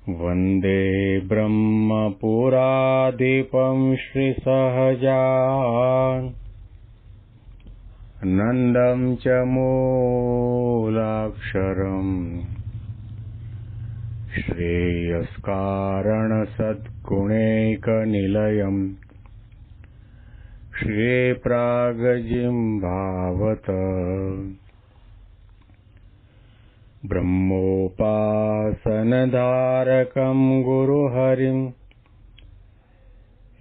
वन्दे ब्रह्मपुराधिपं श्रीसहजानन्दं च मूलाक्षरम् श्रेयस्कारणसद्गुणैकनिलयम् श्रीप्रागजिह्वावत ब्रह्मोपासनधारकं गुरुहरिं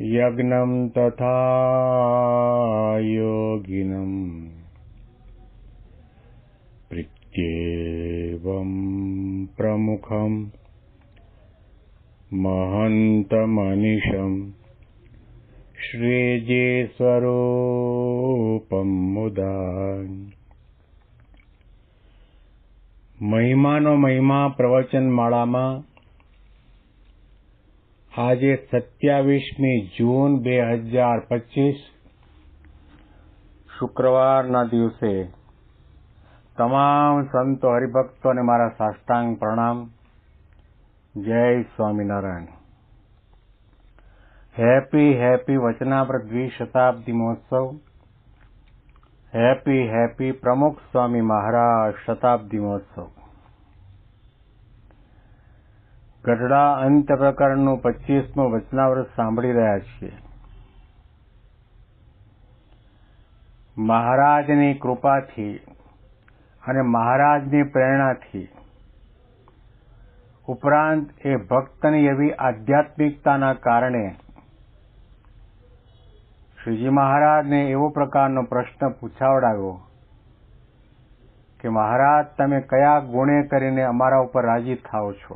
यज्ञं तथा योगिनं प्रत्येवं प्रमुखं महन्तमनिशं श्रीजीस्वरूपं मुदा મહિમાનો મહિમા પ્રવચન માળામાં આજે 27મી જૂન 2025 શુક્રવારના દિવસે તમામ સંતો હરિભક્તોને મારા સાષ્ટાંગ પ્રણામ. જય સ્વામિનારાયણ. હેપી વચનામૃત દ્વિશતાબ્દી મહોત્સવ. હેપી પ્રમુખ સ્વામી મહારાજ શતાબ્દી મહોત્સવ. ગઢડા અંત્ય પ્રકરણનું 25મું વચનામૃત સાંભળી રહ્યા છીએ. મહારાજની કૃપાથી અને મહારાજની પ્રેરણાથી ઉપરાંત એ ભક્તની એવી આધ્યાત્મિકતાના કારણે શ્રીજી મહારાજને એવો પ્રકારનો પ્રશ્ન પૂછાવડાવ્યો કે મહારાજ, તમે કયા ગુણે કરીને અમારા ઉપર રાજી થાઓ છો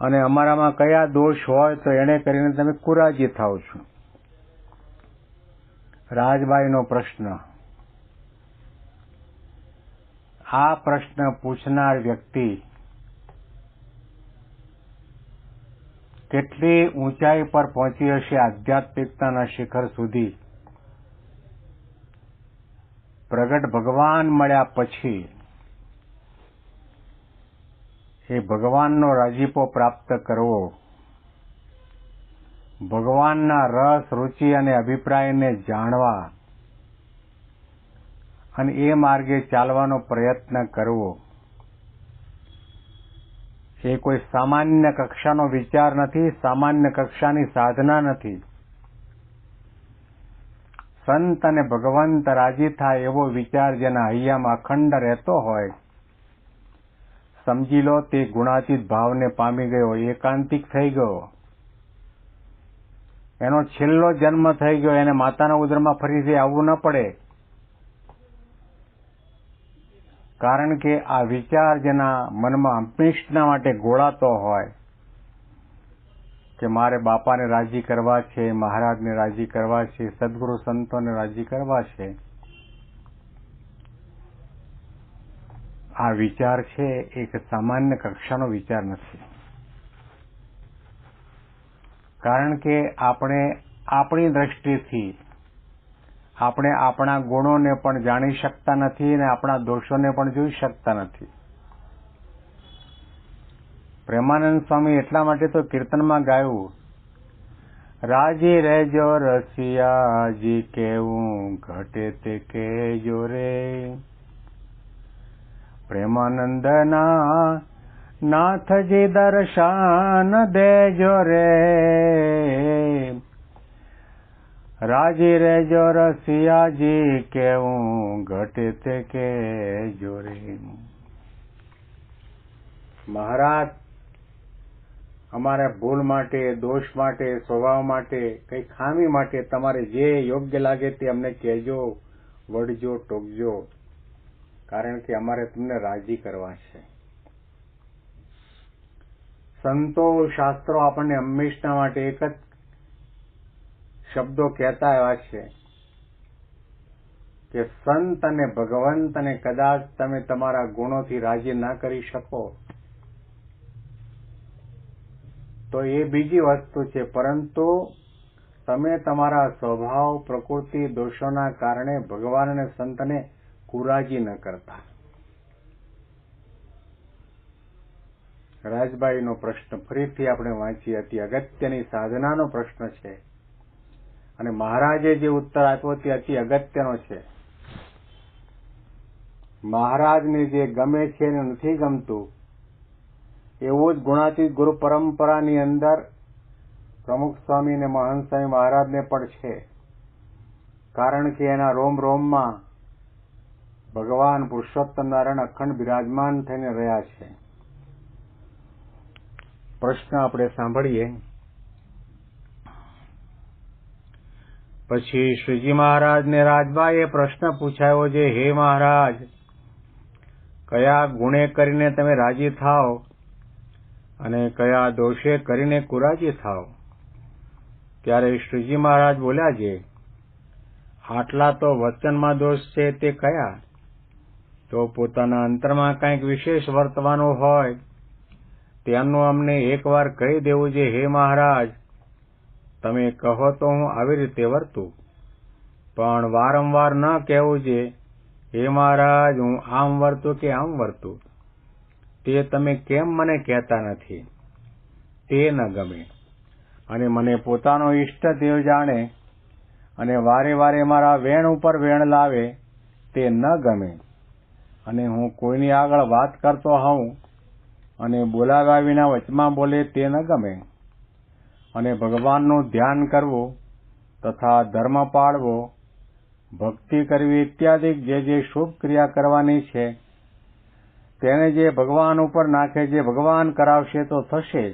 અને અમારામાં કયા દોષ હોય તો એને કરીને તમે કુરાજી થાઓ છો? રાજબાઈનો પ્રશ્ન. આ પ્રશ્ન પૂછનાર વ્યક્તિ કેટલી ઊંચાઈ પર પહોંચી હશે આધ્યાત્મિકતાના શિખર સુધી? પ્રગટ ભગવાન મળ્યા પછી એ ભગવાનનો રાજીપો પ્રાપ્ત કરવો, ભગવાનના રસ, રુચિ અને અભિપ્રાયને જાણવા અને એ માર્ગે ચાલવાનો પ્રયત્ન કરવો, એ કોઈ સામાન્ય કક્ષાનો વિચાર નથી, સામાન્ય કક્ષાની સાધના નથી. સંત અને ભગવંત રાજી થાય એવો વિચાર જેના હૈયામાં અખંડ રહેતો હોય, સમજી લો તે ગુણાતીત ભાવને પામી ગયો, એકાંતિક થઈ ગયો, એનો છેલ્લો જન્મ થઈ ગયો, એને માતાના ઉદરમાં ફરીથી આવવું ન પડે. કારણ કે આ વિચાર જેના મનમાં હંમેશના માટે ગોળાતો હોય કે મારે બાપાને રાજી કરવા છે, મહારાજને રાજી કરવા છે, સદગુરુ સંતોને રાજી કરવા છે, આ વિચાર છે એક સામાન્ય કક્ષાનો વિચાર નથી. કારણ કે આપણે આપણી દ્રષ્ટિથી આપણે આપણા ગુણોને પણ જાણી શકતા નથી અને આપણા દોષોને પણ જોઈ શકતા નથી. પ્રેમાનંદ સ્વામી એટલા માટે તો કીર્તનમાં ગાયું, રાજી રહેજો રસિયાજી કેવું ઘટે તે કહેજો રે, પ્રેમાનંદના નાથજી દર્શન દેજો રે, રાજી રહેજો રસિયાજી કેવું ઘટે તે કહેજો રે. મહારાજ અમારા ભૂલ માટે, દોષ માટે, સ્વભાવ માટે, કઈ ખામી માટે તમારે જે યોગ્ય લાગે તે અમને કહેજો, વળજો, ટોકજો, કારણ કે અમારે તમને રાજી કરવા છે. સંતો, શાસ્ત્રો આપણને હંમેશના માટે એક જ શબ્દો કહેતા આવ્યા છે કે સંત અને ભગવંતને કદાચ તમે તમારા ગુણોથી રાજી ના કરી શકો તો એ બીજી વસ્તુ છે, પરંતુ તમે તમારા સ્વભાવ, પ્રકૃતિ, દોષોના કારણે ભગવાન અને સંતને કુરાજી ન કરતા. રાજબાઈનો પ્રશ્ન ફરીથી આપણે વાંચીએ. અતિ અગત્યની સાધનાનો પ્રશ્ન છે અને મહારાજે જે ઉત્તર આપ્યો તે અતિ અગત્યનો છે. મહારાજને જે ગમે છે એને નથી ગમતું એવું જ ગુણાતીત ગુરુ પરંપરાની અંદર પ્રમુખ સ્વામી અને મહંત સ્વામી મહારાજને પણ છે. કારણ કે એના રોમ રોમમાં ભગવાન પુરુષોત્તમ નારાયણ અખંડ બિરાજમાન થઈને રહ્યા છે. પ્રશ્ન આપણે સાંભળીએ. પછી શ્રીજી મહારાજને રાજબાઈએ પ્રશ્ન પૂછાયો છે, હે મહારાજ, કયા ગુણે કરીને તમે રાજી થાઓ અને કયા દોષે કરીને કુરાજી થાઓ? ત્યારે શ્રીજી મહારાજ બોલ્યા છે, આટલા તો વચનમાં દોષ છે તે કયા? તો પોતાના અંતરમાં કંઈક વિશેષ વર્તવાનું હોય તેનું અમને એકવાર કહી દેવું છે. હે મહારાજ, તમે કહો તો હું આવી રીતે વર્તું, પણ વારંવાર ન કહેવું છે હે મહારાજ હું આમ વર્તું કે આમ વર્તું. તે તમે કેમ મને કહેતા નથી? તે ન ગમે. અને મને પોતાનો ઈષ્ટદેવ જાણે અને વારે વારે મારા વેણ ઉપર વેણ લાવે તે ન ગમે. અને હું કોઈની આગળ વાત કરતો હોઉં અને બોલાવ્યા વિના વચમાં બોલે તે ન ગમે. અને ભગવાનનું ધ્યાન કરવું તથા ધર્મ પાળવો, ભક્તિ કરવી ઇત્યાદિ જે શુભ ક્રિયા કરવાની છે તેને જે ભગવાન ઉપર નાખે, જે ભગવાન કરાવશે તો થશે,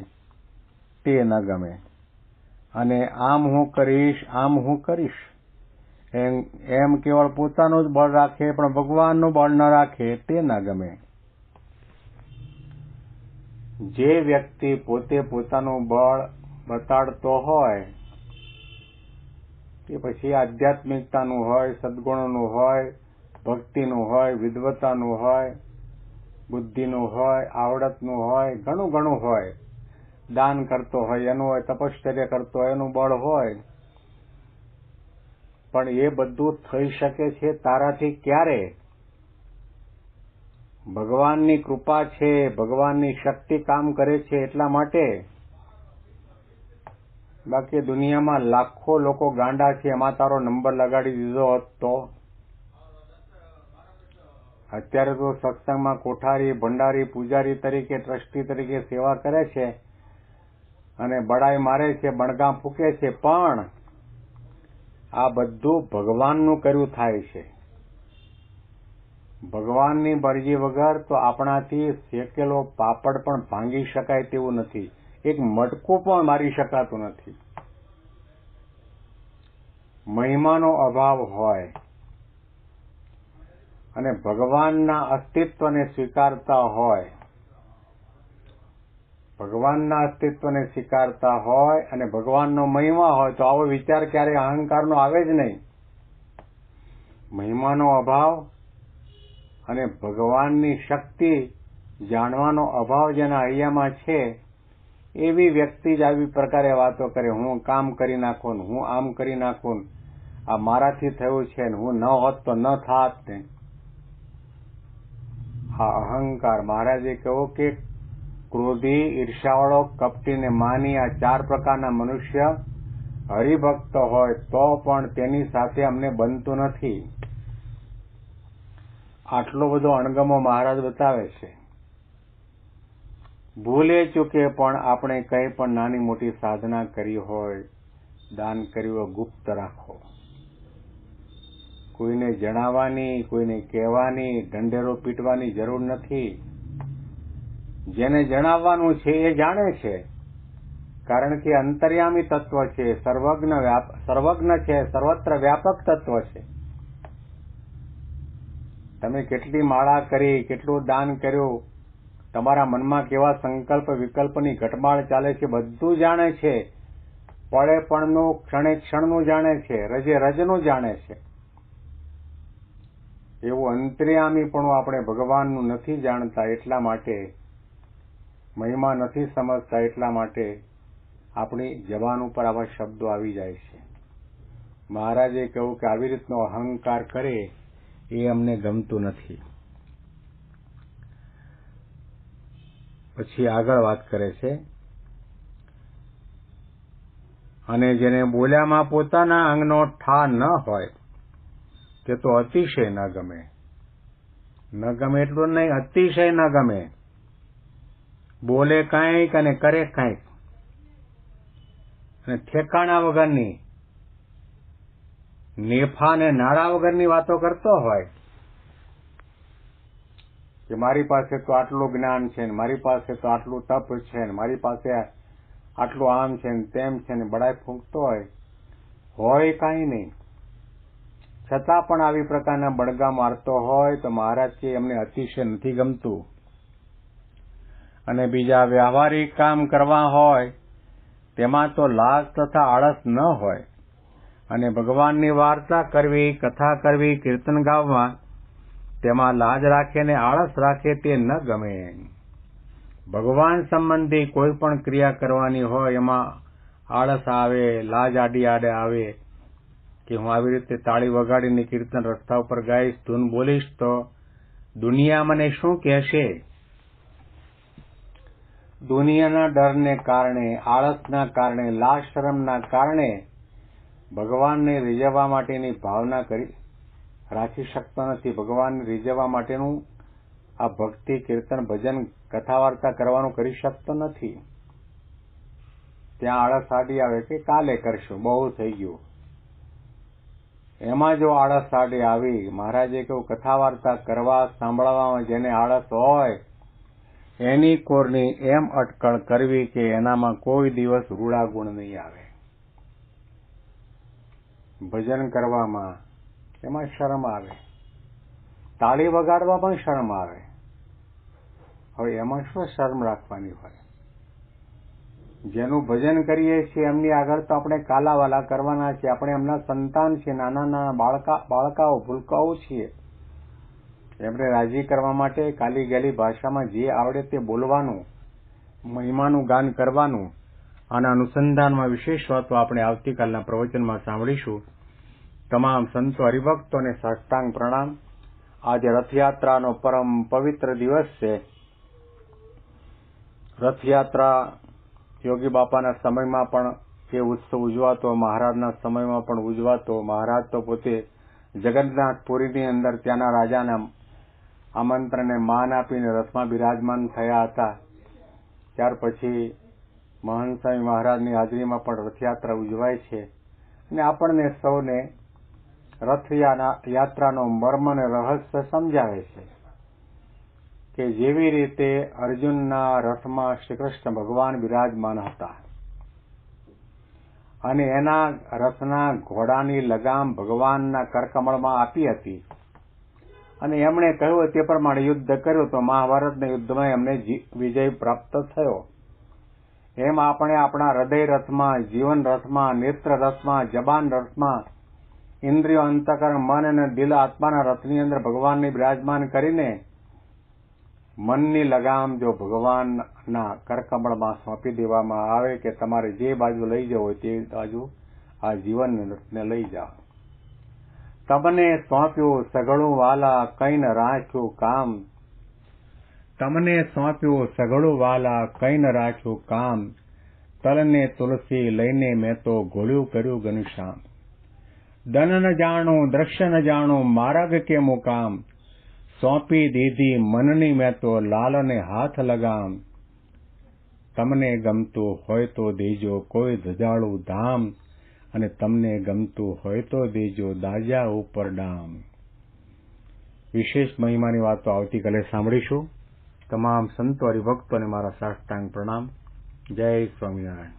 તે ન ગમે. અને આમ હું કરીશ, આમ હું કરીશ એમ કેવળ પોતાનું જ બળ રાખે પણ ભગવાનનું બળ ન રાખે તે ન ગમે. જે વ્યક્તિ પોતે પોતાનું બળ બતાડતો હોય કે પછી આધ્યાત્મિકતાનું હોય, સદગુણોનું હોય, ભક્તિનું હોય, વિદ્વતાનું હોય, બુદ્ધિનું હોય, આવડતનું હોય, ઘણું ઘણું હોય, દાન કરતો હોય એનું હોય, તપશ્ચર્યા કરતો હોય એનું બળ હોય, પણ એ બધું થઈ શકે છે તારાથી ક્યારે? ભગવાનની કૃપા છે, ભગવાનની શક્તિ કામ કરે છે એટલા માટે. બાકી દુનિયામાં લાખો લોકો ગાંડા છે, એમાં તારો નંબર લગાડી દીધો હોત તો? અત્યારે તો સત્સંગમાં કોઠારી, ભંડારી, પૂજારી તરીકે, ટ્રસ્ટી તરીકે સેવા કરે છે અને બડાઈ મારે છે, બણગા ફૂકે છે, પણ આ બધું ભગવાનનું કર્યું થાય છે. ભગવાનની મરજી વગર તો આપણાથી શેકેલો પાપડ પણ ભાંગી શકાય તેવું નથી, એક મટકું પણ મારી શકાતું નથી. મહિમાનો અભાવ હોય અને ભગવાનના અસ્તિત્વને સ્વીકારતા હોય, ભગવાનના અસ્તિત્વને સ્વીકારતા હોય અને ભગવાનનો મહિમા હોય તો આવો વિચાર ક્યારેય અહંકારનો આવે જ નહીં. મહિમાનો અભાવ અને ભગવાનની શક્તિ જાણવાનો અભાવ જેના હૈયામાં છે એવી વ્યક્તિ જ આવી પ્રકારે વાતો કરે, હું કામ કરી નાખું, હું આમ કરી નાખું, આ મારાથી થયું છે ને હું ન હોત તો ન થાત ને. આ અહંકાર. મહારાજે કહ્યું કે ક્રોધી, ઈર્ષાવાળો, કપટી ને માની આ 4 પ્રકારના મનુષ્ય હરિભક્ત હોય તો પણ તેની સાથે અમને બનતું નથી. આટલો બધો અણગમો મહારાજ બતાવે છે. ભૂલે ચૂકે પણ આપણે કંઈ પણ નાની મોટી સાધના કરી હોય, દાન કર્યું હોય, ગુપ્ત રાખો. કોઈને જણાવવાની, કોઈને કહેવાની, ઢંઢેરો પીટવાની જરૂર નથી. જેને જણાવવાનું છે એ જાણે છે, કારણ કે અંતર્યામી તત્વ છે, સર્વજ્ઞ છે, સર્વત્ર વ્યાપક તત્વ છે. તમે કેટલી માળા કરી, કેટલું દાન કર્યું, તમારા મનમાં કેવા સંકલ્પ વિકલ્પની ઘટમાળ ચાલે છે બધું જાણે છે. પળે પળનું, ક્ષણે ક્ષણનું જાણે છે, રજે રજનું જાણે છે. એવું અંતર્યામી પણ આપણે ભગવાનનું નથી જાણતા, એટલા માટે મહિમા નથી સમજતા, એટલા માટે આપણી જબાન ઉપર આવા શબ્દો આવી જાય છે. મહારાજે કહ્યું કે આવી રીતનો અહંકાર કરે એ અમને ગમતું નથી. પછી આગળ વાત કરે છે, અને જેને બોલ્યામાં પોતાના અંગનો ઠા ન હોય તે તો અતિશય ન ગમે. ન ગમે એટલું નહીં, અતિશય ન ગમે. બોલે કાંઈક અને કરે કાંઈક, અને ઠેકાણા વગરની, નેફા ને નાળા વગરની વાતો કરતો હોય કે મારી પાસે તો આટલું જ્ઞાન છે ને મારી પાસે તો આટલું તપ છે ને મારી પાસે આટલું આમ છે ને તેમ છે ને બડાઈ ફૂંકતો હોય કાંઈ નહીં, છતાં પણ આવી પ્રકારના બળગા મારતો હોય તો મહારાજ કે એમને અતિશય નથી ગમતું. અને બીજા વ્યવહારિક કામ કરવા હોય તેમાં તો લાજ તથા આળસ ન હોય, અને ભગવાનની વાર્તા કરવી, કથા કરવી, કીર્તન ગાવવા તેમાં લાજ રાખે ને આળસ રાખે તે ન ગમે. ભગવાન સંબંધી કોઈ પણ ક્રિયા કરવાની હોય એમાં આળસ આવે, લાજ આડી આડે આવે કે હું આવી રીતે તાળી વગાડીને કીર્તન રસ્તા ઉપર ગાઈશ, ધૂન બોલીશ તો દુનિયા મને શું કહેશે. દુનિયાના ડરને કારણે, આળસના કારણે, લાજ શરમના કારણે ભગવાનને રીઝવવા માટેની ભાવના રાખી શકતો નથી. ભગવાનને રીઝવવા માટેનું આ ભક્તિ, કીર્તન, ભજન, કથા વાર્તા કરવાનું કરી શકતો નથી. ત્યાં આળસ આડી આવે કે કાલે કરશું, બહુ થઈ ગયું. એમાં જો આળસ આડી આવી, મહારાજે કહ્યું કથા વાર્તા કરવા, સાંભળવામાં જેને આળસ હોય એની કોરની એમ અટકળ કરવી કે એનામાં કોઈ દિવસ રૂડા ગુણ નહીં આવે. ભજન કરવામાં એમાં શરમ આવે, તાળી વગાડવા પણ શરમ આવે. હવે એમાં શું શરમ રાખવાની હોય? જેનું ભજન કરીએ છીએ એમની આગળ તો આપણે કાલાવાલા કરવાના છીએ. આપણે એમના સંતાન છીએ, નાના નાના બાળકાઓ, ભૂલકાઓ છીએ. એમને રાજી કરવા માટે કાલી ગેલી ભાષામાં જે આવડે તે બોલવાનું, મહિમાનું ગાન કરવાનું. આના અનુસંધાનમાં વિશેષ વાતો આપણે આવતીકાલના પ્રવચનમાં સાંભળીશું. તમામ સંતો હરિભક્તોને સાષ્ટાંગ પ્રણામ. આજે રથયાત્રાનો પરમ પવિત્ર દિવસ છે. રથયાત્રા યોગી બાપાના સમયમાં પણ એ ઉત્સવ ઉજવાતો, મહારાજના સમયમાં પણ ઉજવાતો. મહારાજ તો પોતે જગન્નાથપુરીની અંદર ત્યાંના રાજાના આમંત્રણને માન આપીને રથમાં બિરાજમાન થયા હતા. ત્યાર પછી મહંત સ્વામી મહારાજની હાજરીમાં પણ રથયાત્રા ઉજવાય છે. અને આપણને સૌને રથયાત્રાનો મર્મ અને રહસ્ય સમજાવે છે કે જેવી રીતે અર્જુનના રથમાં શ્રી કૃષ્ણ ભગવાન બિરાજમાન હતા અને એના રથના ઘોડાની લગામ ભગવાનના કરકમળમાં આપી હતી અને એમણે કહ્યું તે પ્રમાણે યુદ્ધ કર્યું તો મહાભારતના યુદ્ધમાં એમને વિજય પ્રાપ્ત થયો. એમ આપણે આપણા હૃદય રથમાં, જીવન રથમાં, નેત્ર રથમાં, જબાન રથમાં, ઇન્દ્રિયો, અંતકરણ, મન અને દિલ, આત્માના રથની અંદર ભગવાનને બિરાજમાન કરીને મનની લગામ જો ભગવાનના કરકમળમાં સોંપી દેવામાં આવે કે તમારે જે બાજુ લઈ જવું હોય તે બાજુ આ જીવન રથને લઈ જાઓ. તમને સોંપ્યું સઘળું વાલા, કઈ ન રાખ્યું કામ. તમને સોંપ્યું સઘળું વાલા, કઈ ન રાખ્યું કામ. તલને તુલસી લઈને મેં તો ઘોળ્યું કર્યું ઘનશ્યામ. દન ન જાણું, દ્રશ્ય ન જાણું, માર્ગ કે મુકામ. સોંપી દીધી મનની મેં તો લાલને હાથ લગામ. તમને ગમતું હોય તો દેજો કોઈ ધજાળું ધામ, અને તમને ગમતું હોય તો દેજો દાજા ઉપર ડામ. વિશેષ મહિમાની વાતો આવતીકાલે સાંભળીશું. તમામ સંતો હરિભક્તોને મારા સાષ્ટાંગ પ્રણામ. જય સ્વામિનારાયણ.